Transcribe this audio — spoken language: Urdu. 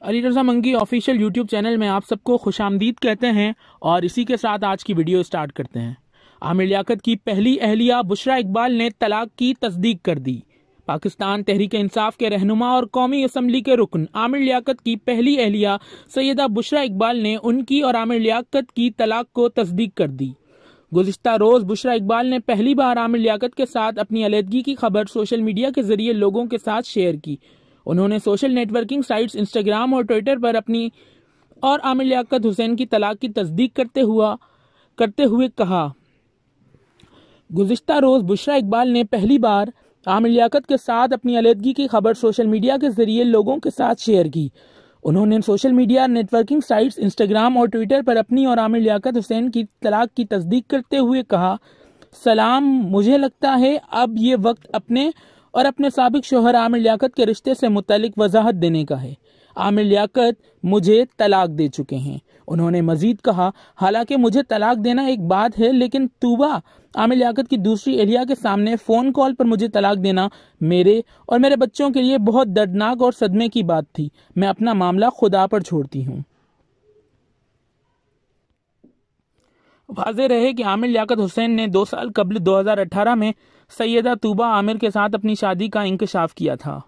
علی رضا منگی آفیشیل یوٹیوب چینل میں آپ سب کو خوش آمدید کہتے ہیں اور اسی کے ساتھ آج کی ویڈیو سٹارٹ کرتے ہیں۔ عامر لیاقت کی پہلی اہلیہ بشریٰ اقبال نے طلاق کی تصدیق کر دی۔ پاکستان تحریک انصاف کے رہنما اور قومی اسمبلی کے رکن عامر لیاقت کی پہلی اہلیہ سیدہ بشریٰ اقبال نے ان کی اور عامر لیاقت کی طلاق کو تصدیق کر دی۔ گزشتہ روز بشریٰ اقبال نے پہلی بار عامر لیاقت کے ساتھ اپنی علیحدگی کی خبر سوشل میڈیا کے ذریعے لوگوں کے ساتھ شیئر کی۔ انہوں نے social networking sites Instagram اور ٹویٹر پر اپنی اور عامر لیاقت حسین کی طلاق کی تصدیق کرتے ہوئے کہا، گزشتہ روز بشریٰ اقبال نے پہلی بار عامر لیاقت کے ساتھ اپنی علیحدگی کی خبر سوشل میڈیا کے ذریعے لوگوں کے ساتھ شیئر کی۔ انہوں نے social media networking sites Instagram اور ٹویٹر پر اپنی اور عامر لیاقت حسین کی طلاق کی تصدیق کرتے ہوئے کہا، سلام، مجھے لگتا ہے اب یہ وقت اپنے اور اپنے سابق شوہر عامر لیاقت کے رشتے سے متعلق وضاحت دینے کا ہے۔ عامر لیاقت مجھے طلاق دے چکے ہیں۔ انہوں نے مزید کہا، حالانکہ مجھے طلاق دینا ایک بات ہے، لیکن توبہ عامر لیاقت کی دوسری اہلیہ کے سامنے فون کال پر مجھے طلاق دینا میرے اور میرے بچوں کے لیے بہت دردناک اور صدمے کی بات تھی۔ میں اپنا معاملہ خدا پر چھوڑتی ہوں۔ واضح رہے کہ عامر لیاقت حسین نے 2 سال قبل 2018 میں سیدہ طوبہ عامر کے ساتھ اپنی شادی کا انکشاف کیا تھا۔